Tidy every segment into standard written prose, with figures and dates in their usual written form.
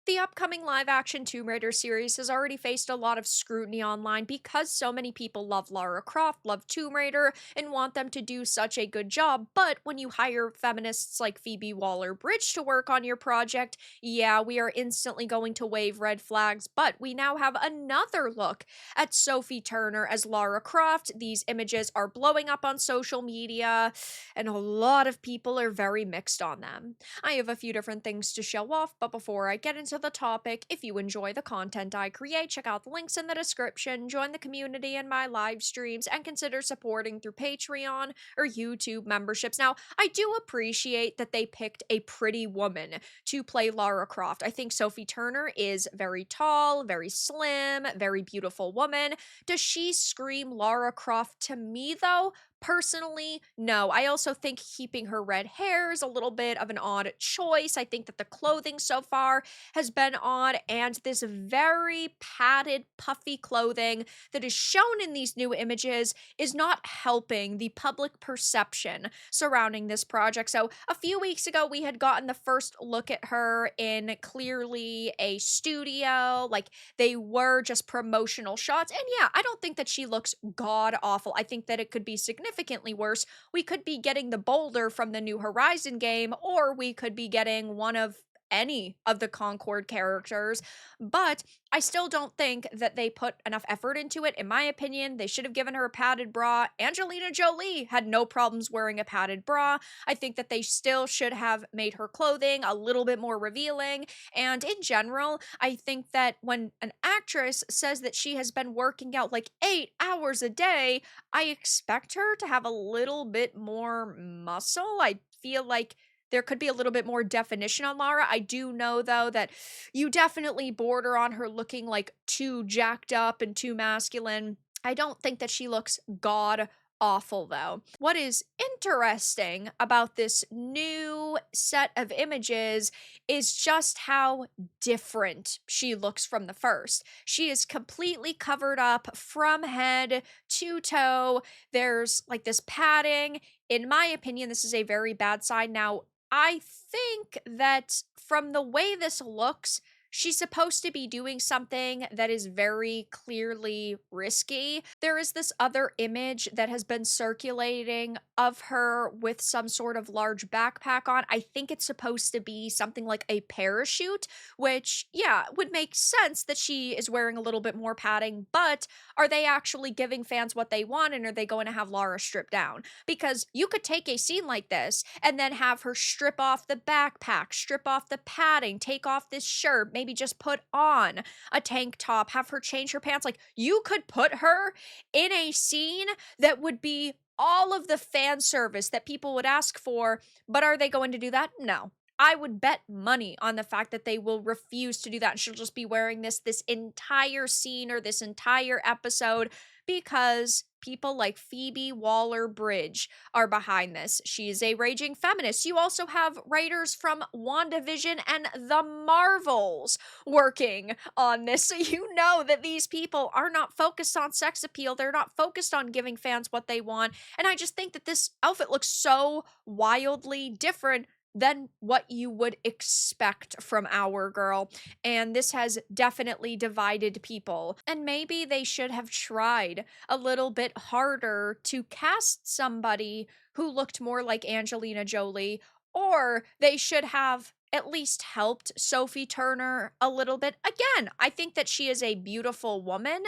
The upcoming live-action Tomb Raider series has already faced a lot of scrutiny online because so many people love Lara Croft, love Tomb Raider, and want them to do such a good job. But when you hire feminists like Phoebe Waller-Bridge to work on your project, yeah, we are instantly going to wave red flags. But we now have another look at Sophie Turner as Lara Croft. These images are blowing up on social media, and a lot of people are very mixed on them. I have a few different things to show off, but before I get into the topic, if you enjoy the content I create, check out the links in the description, join the community in my live streams, and consider supporting through Patreon or YouTube memberships. Now, I do appreciate that they picked a pretty woman to play Lara Croft. I think Sophie Turner is very tall, very slim, very beautiful woman. Does she scream Lara Croft to me, though? Personally, no. I also think keeping her red hair is a little bit of an odd choice. I think that the clothing so far has been odd, and this very padded, puffy clothing that is shown in these new images is not helping the public perception surrounding this project. So, a few weeks ago, we had gotten the first look at her in clearly a studio. Like, they were just promotional shots. And yeah, I don't think that she looks god awful. I think that it could be significantly worse. We could be getting the boulder from the New Horizon game, or we could be getting one of any of the Concord characters, but I still don't think that they put enough effort into it. In my opinion, they should have given her a padded bra. Angelina Jolie had no problems wearing a padded bra. I think that they still should have made her clothing a little bit more revealing. And in general, I think that when an actress says that she has been working out like 8 hours a day, I expect her to have a little bit more muscle. I feel like there could be a little bit more definition on Lara. I do know, though, that you definitely border on her looking like too jacked up and too masculine. I don't think that she looks god awful, though. What is interesting about this new set of images is just how different she looks from the first. She is completely covered up from head to toe. There's like this padding. In my opinion, this is a very bad sign. Now, I think that from the way this looks, she's supposed to be doing something that is very clearly risky. There is this other image that has been circulating of her with some sort of large backpack on. I think it's supposed to be something like a parachute, which, yeah, would make sense that she is wearing a little bit more padding, but are they actually giving fans what they want, and are they going to have Lara stripped down? Because you could take a scene like this and then have her strip off the backpack, strip off the padding, take off this shirt, maybe just put on a tank top, have her change her pants. Like, you could put her in a scene that would be all of the fan service that people would ask for, but are they going to do that? No. I would bet money on the fact that they will refuse to do that, and she'll just be wearing this entire scene or this entire episode because people like Phoebe Waller-Bridge are behind this. She is a raging feminist. You also have writers from WandaVision and The Marvels working on this. So you know that these people are not focused on sex appeal. They're not focused on giving fans what they want. And I just think that this outfit looks so wildly different than what you would expect from our girl. And this has definitely divided people. And maybe they should have tried a little bit harder to cast somebody who looked more like Angelina Jolie, or they should have at least helped Sophie Turner a little bit. Again, I think that she is a beautiful woman,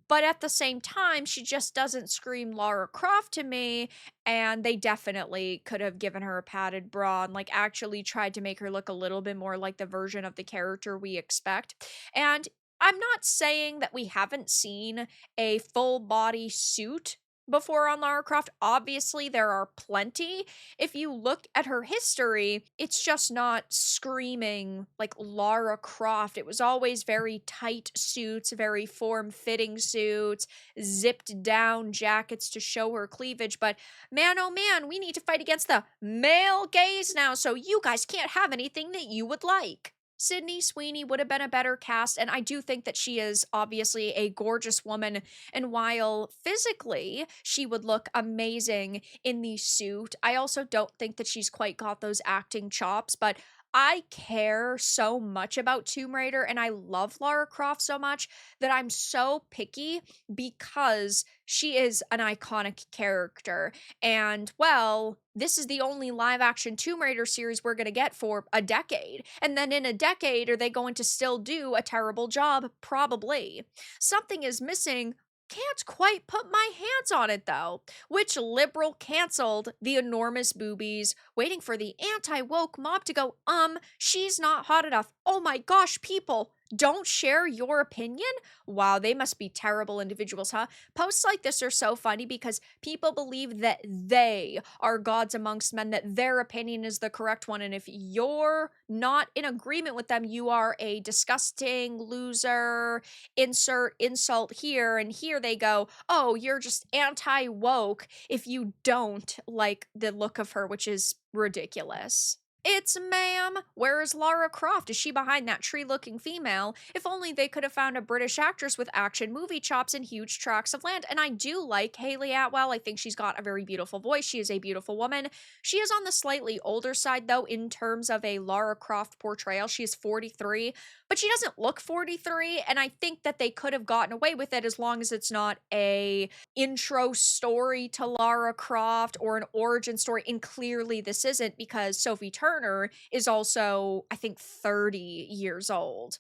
but at the same time, she just doesn't scream Lara Croft to me, and they definitely could have given her a padded bra and like actually tried to make her look a little bit more like the version of the character we expect. And I'm not saying that we haven't seen a full body suit before on Lara Croft. Obviously, there are plenty. If you look at her history, it's just not screaming like Lara Croft. It was always very tight suits, very form-fitting suits, zipped down jackets to show her cleavage. But man, oh man, we need to fight against the male gaze now, so you guys can't have anything that you would like. Sydney Sweeney would have been a better cast, and I do think that she is obviously a gorgeous woman, and while physically she would look amazing in the suit, I also don't think that she's quite got those acting chops, but I care so much about Tomb Raider and I love Lara Croft so much that I'm so picky because she is an iconic character. And well, this is the only live action Tomb Raider series we're going to get for a decade. And then in a decade, are they going to still do a terrible job? Probably. Something is missing. Can't quite put my hands on it though. Which liberal canceled the enormous boobies, waiting for the anti woke mob to go, she's not hot enough. Oh my gosh, people, don't share your opinion? Wow, they must be terrible individuals, huh? Posts like this are so funny because people believe that they are gods amongst men, that their opinion is the correct one. And if you're not in agreement with them, you are a disgusting loser. Insert insult here. And here they go, oh, you're just anti woke if you don't like the look of her, which is ridiculous. It's ma'am. Where is Lara Croft? Is she behind that tree looking female? If only they could have found a British actress with action movie chops and huge tracts of land. And I do like Hayley Atwell. I think she's got a very beautiful voice. She is a beautiful woman. She is on the slightly older side, though, in terms of a Lara Croft portrayal. She is 43, but she doesn't look 43. And I think that they could have gotten away with it as long as it's not a intro story to Lara Croft or an origin story. And clearly this isn't, because Sophie Turner is also, I think, 30 years old.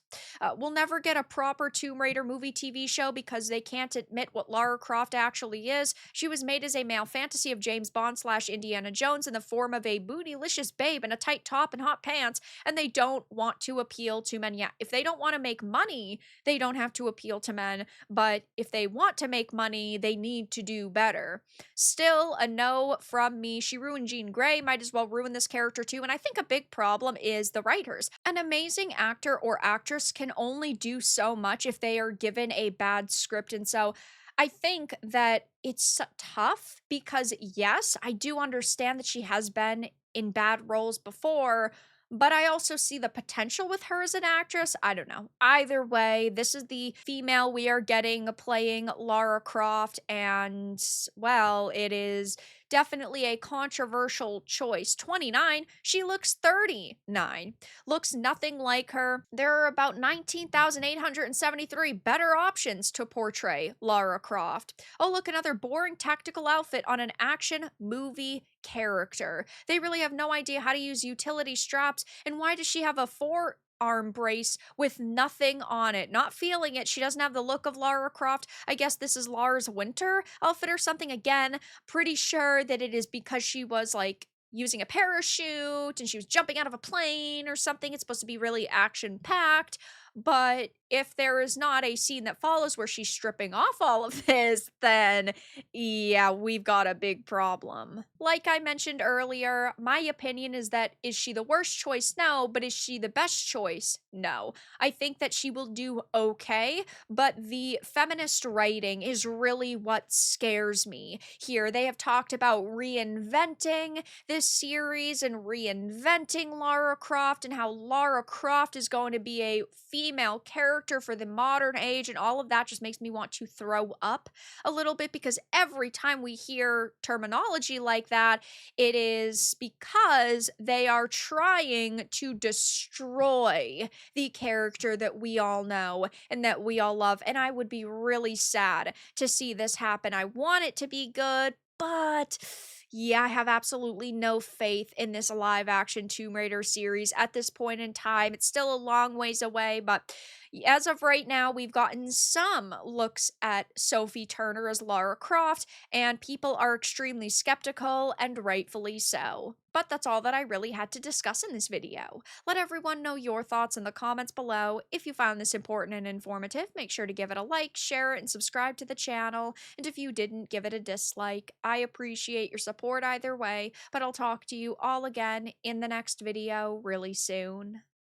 We'll never get a proper Tomb Raider movie TV show because they can't admit what Lara Croft actually is. She was made as a male fantasy of James Bond / Indiana Jones in the form of a bootylicious babe in a tight top and hot pants, and they don't want to appeal to men yet. If they don't want to make money, they don't have to appeal to men, but if they want to make money, they need to do better. Still, a no from me. She ruined Jean Grey, might as well ruin this character too. And I think a big problem is the writers. An amazing actor or actress can only do so much if they are given a bad script. And so I think that it's tough because, yes, I do understand that she has been in bad roles before, but I also see the potential with her as an actress. I don't know. Either way, this is the female we are getting playing Lara Croft, and, well, it is definitely a controversial choice. 29, she looks 39. Looks nothing like her. There are about 19,873 better options to portray Lara Croft. Oh, look, another boring tactical outfit on an action movie character. They really have no idea how to use utility straps. And why does she have a forearm brace with nothing on it? Not feeling it. She doesn't have the look of Lara Croft. I guess this is Lara's winter outfit or something. Again, pretty sure that it is because she was like using a parachute and she was jumping out of a plane or something. It's supposed to be really action packed. But if there is not a scene that follows where she's stripping off all of this, then yeah, we've got a big problem. Like I mentioned earlier, my opinion is that, is she the worst choice? No. But is she the best choice? No. I think that she will do okay, but the feminist writing is really what scares me here. They have talked about reinventing this series and reinventing Lara Croft, and how Lara Croft is going to be a female character for the modern age, and all of that just makes me want to throw up a little bit, because every time we hear terminology like that, it is because they are trying to destroy the character that we all know and that we all love. And I would be really sad to see this happen. I want it to be good, but yeah, I have absolutely no faith in this live action Tomb Raider series at this point in time. It's still a long ways away, but as of right now, we've gotten some looks at Sophie Turner as Lara Croft, and people are extremely skeptical, and rightfully so. But that's all that I really had to discuss in this video. Let everyone know your thoughts in the comments below. If you found this important and informative, make sure to give it a like, share it, and subscribe to the channel. And if you didn't, give it a dislike. I appreciate your support either way, but I'll talk to you all again in the next video really soon.